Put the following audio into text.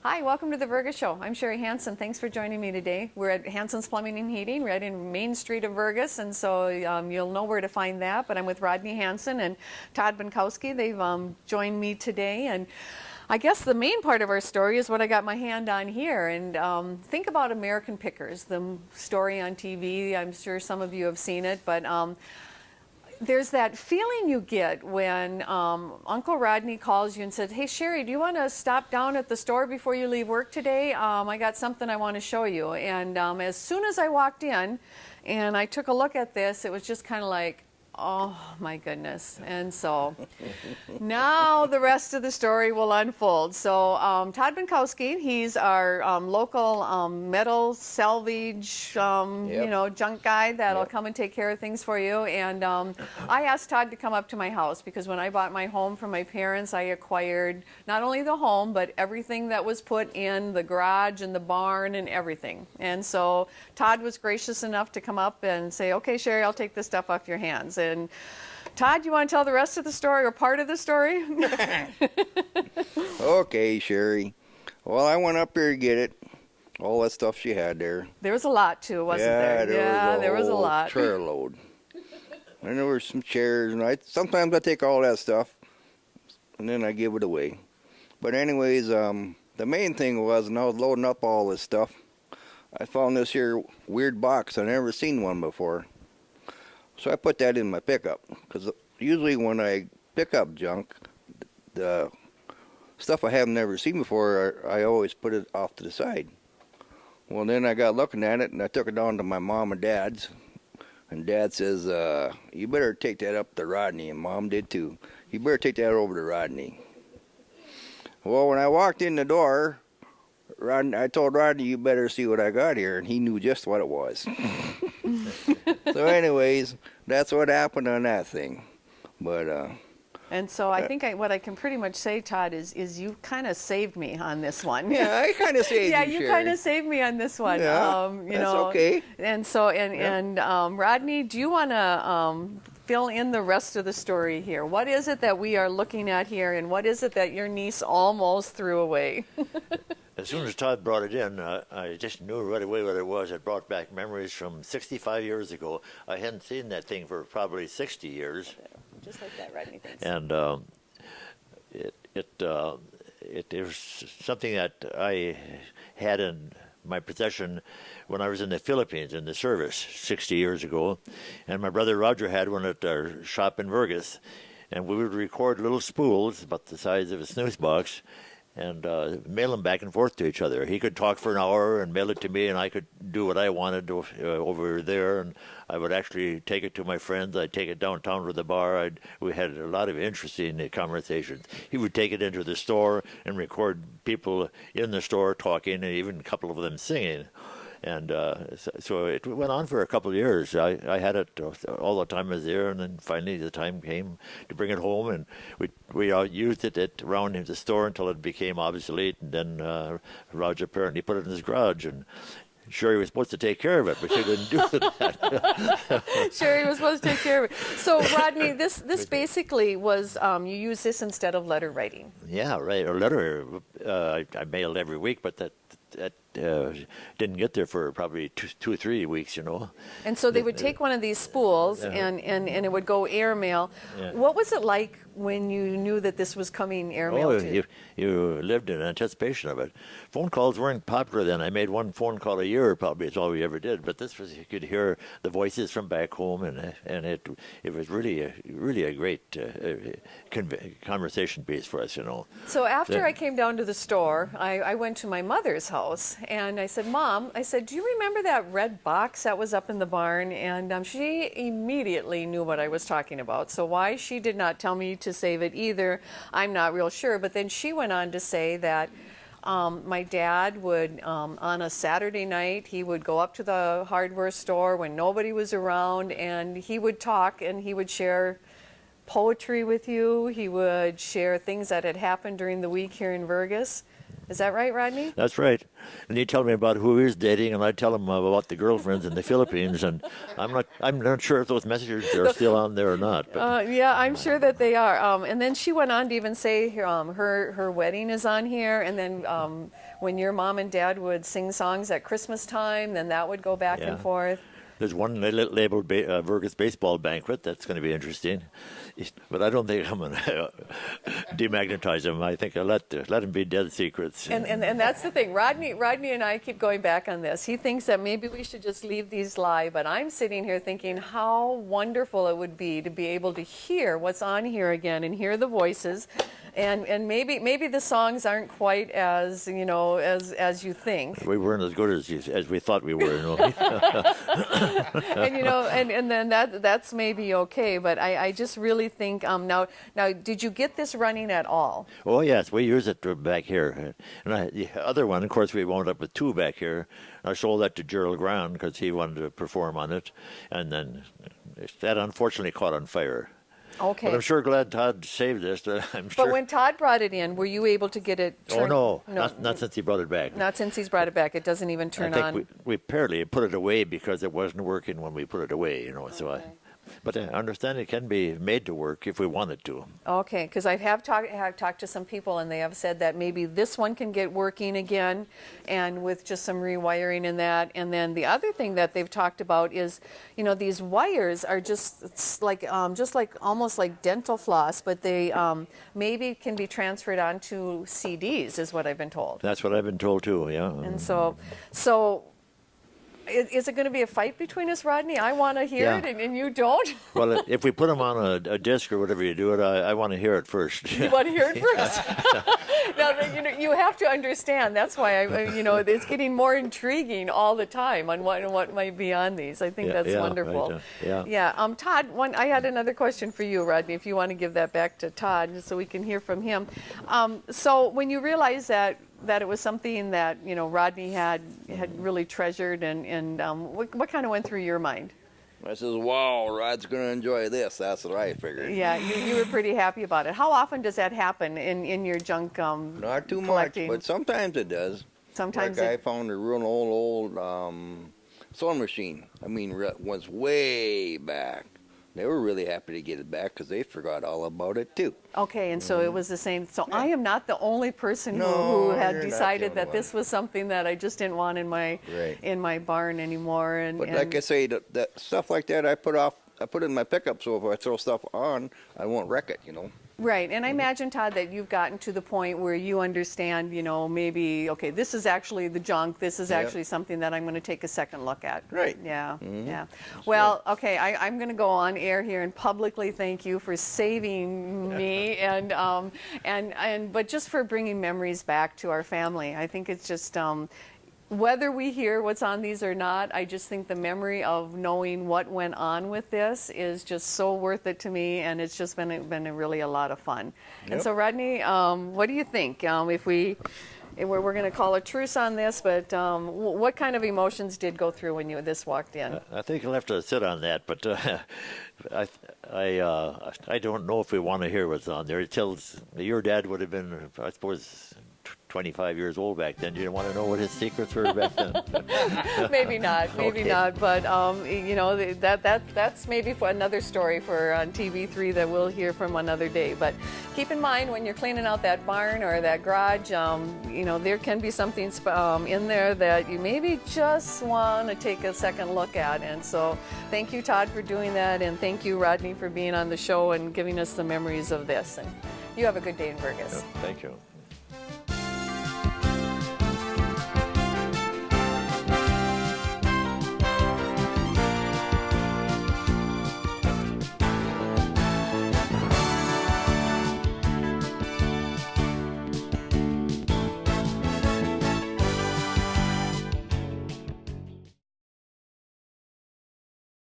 Hi, welcome to the Virga Show. I'm Sherry Hansen. Thanks for joining me today. We're at Hansen's Plumbing and Heating right in Main Street of Virgus, and so you'll know where to find that. But I'm with Rodney Hansen and Todd Bankowski. They've joined me today, and I guess the main part of our story is what I got my hand on here. And think about American Pickers, the story on TV. I'm sure some of you have seen it, but there's that feeling you get when Uncle Rodney calls you and says, "Hey Sherry, do you want to stop down at the store before you leave work today? I got something I want to show you." And as soon as I walked in and I took a look at this, it was just kind of like, oh my goodness. And so now the rest of the story will unfold. So Todd Bankowski, he's our local metal salvage, you know, junk guy that'll come and take care of things for you. And I asked Todd to come up to my house because when I bought my home from my parents, I acquired not only the home, but everything that was put in the garage and the barn and everything. And so Todd was gracious enough to come up and say, "Okay, Sherry, I'll take this stuff off your hands." And Todd, you want to tell the rest of the story or part of the story? Okay, Sherry. Well, I went up here to get it. All that stuff she had there. There was a lot too, wasn't there? Yeah, there was a lot. Trailer load. And there were some chairs, and sometimes I take all that stuff and then I give it away. But anyways, the main thing was, when I was loading up all this stuff, I found this here weird box. I never seen one before. So I put that in my pickup, because usually when I pick up junk, the stuff I have never seen before, I always put it off to the side. Well, then I got looking at it, and I took it down to my mom and dad's, and Dad says, "You better take that up to Rodney," and Mom did too. "You better take that over to Rodney." Well, when I walked in the door, I told Rodney, "You better see what I got here," and he knew just what it was. So anyways, that's what happened on that thing. But and so I think what I can pretty much say, Todd, is you kind of saved me on this one. Yeah, I kind of saved yeah, you, you kind of saved me on this one. Yeah, you that's know, okay. And so, Rodney, do you want to fill in the rest of the story here? What is it that we are looking at here, and what is it that your niece almost threw away? As soon as Todd brought it in, I just knew right away what it was. It brought back memories from 65 years ago. I hadn't seen that thing for probably 60 years. Just like that, Rodney. Thanks. And it was something that I had in my possession when I was in the Philippines in the service 60 years ago. And my brother Roger had one at our shop in Virgus. And we would record little spools about the size of a snooze box and mail them back and forth to each other. He could talk for an hour and mail it to me, and I could do what I wanted over there, and I would actually take it to my friends. I'd take it downtown to the bar. We had a lot of interesting conversations. He would take it into the store and record people in the store talking, and even a couple of them singing. And so it went on for a couple of years. I had it all the time I was there, and then finally the time came to bring it home, and we used it around the store until it became obsolete, and then Roger apparently put it in his garage, and Sherry was supposed to take care of it, but she didn't do that. Sherry was supposed to take care of it. So, Rodney, this basically was, you use this instead of letter writing. Yeah, right. Or letter. I mailed every week, but that didn't get there for probably two or 3 weeks, you know. And so they would take one of these spools and it would go airmail. Yeah. What was it like when you knew that this was coming airmail to you? You lived in anticipation of it. Phone calls weren't popular then. I made one phone call a year, probably. It's all we ever did. But this was, you could hear the voices from back home, and it was really a great conversation piece for us, you know. So after I came down to the store, I went to my mother's house, and I said, "Mom," I said, "do you remember that red box that was up in the barn?" And she immediately knew what I was talking about. So why she did not tell me to save it either, I'm not real sure. But then she went on to say that my dad would, on a Saturday night, he would go up to the hardware store when nobody was around, and he would talk, and he would share poetry with you. He would share things that had happened during the week here in Virgus. Is that right, Rodney? That's right. And he tell me about who he's dating, and I tell him about the girlfriends in the Philippines. And I'm not sure if those messages are still on there or not. But Yeah, I'm sure that they are. And then she went on to even say her wedding is on here, and then when your mom and dad would sing songs at Christmas time, then that would go back and forth. There's one labeled Vergus Baseball Banquet. That's going to be interesting. But I don't think I'm going to demagnetize him. I think I'll let him be dead secrets. And that's the thing. Rodney and I keep going back on this. He thinks that maybe we should just leave these live, but I'm sitting here thinking how wonderful it would be to be able to hear what's on here again and hear the voices. And maybe the songs aren't quite as as you think. We weren't as good as we thought we were. And then that's maybe okay. But I just really think now did you get this running at all? Oh yes, we use it back here. And the other one, of course, we wound up with two back here. I sold that to Gerald Ground because he wanted to perform on it, and then that unfortunately caught on fire. Okay. But I'm sure glad Todd saved this. I'm sure. But when Todd brought it in, were you able to get it turned? Oh, no. Not since he brought it back. Not since he's brought it back. It doesn't even turn on. I think we apparently put it away because it wasn't working when we put it away, So but I understand it can be made to work if we wanted to. Okay, because I have talked to some people, and they have said that maybe this one can get working again, and with just some rewiring in that. And then the other thing that they've talked about is, these wires are just like almost like dental floss, but they maybe can be transferred onto CDs, is what I've been told. That's what I've been told too. Yeah. And so. Is it going to be a fight between us, Rodney? I want to hear it, and you don't? Well, if we put them on a disc or whatever you do it, I want to hear it first. You want to hear it first? Now, you have to understand. That's why it's getting more intriguing all the time on what might be on these. I think that's wonderful. Right, yeah. Todd, I had another question for you, Rodney. If you want to give that back to Todd, so we can hear from him. So when you realize that it was something that Rodney had really treasured, and what kind of went through your mind? I says, wow, Rod's going to enjoy this. That's what I figured. Yeah, you were pretty happy about it. How often does that happen in your junk Not too collecting? much, but sometimes it does. Sometimes I found a real old sewing machine. I mean, was way back. They were really happy to get it back because they forgot all about it too. Okay, and so it was the same. So I am not the only person who No, had you're not decided the that only this was something that I just didn't want in my barn anymore. But like I say, that stuff like that I put in my pickup, so if I throw stuff on, I won't wreck it. Right, and I imagine, Todd, that you've gotten to the point where you understand, maybe, okay, this is actually the junk, this is actually something that I'm going to take a second look at. Right. Yeah, yeah. Well, okay, I'm going to go on air here and publicly thank you for saving me but just for bringing memories back to our family. I think it's just, whether we hear what's on these or not, I just think the memory of knowing what went on with this is just so worth it to me, and it's just been really a lot of fun. Yep. And so, Rodney, what do you think? If we're going to call a truce on this, but what kind of emotions did go through when this walked in? I think I'll have to sit on that, but I don't know if we want to hear what's on there. Your dad would have been, I suppose, 25 years old back then. You didn't want to know what his secrets were back then. Maybe not. But that's maybe for another story for on TV3 that we'll hear from another day. But keep in mind when you're cleaning out that barn or that garage, there can be something in there that you maybe just want to take a second look at. And so, thank you, Todd, for doing that, and thank you, Rodney, for being on the show and giving us the memories of this. And you have a good day in Vergus. Thank you.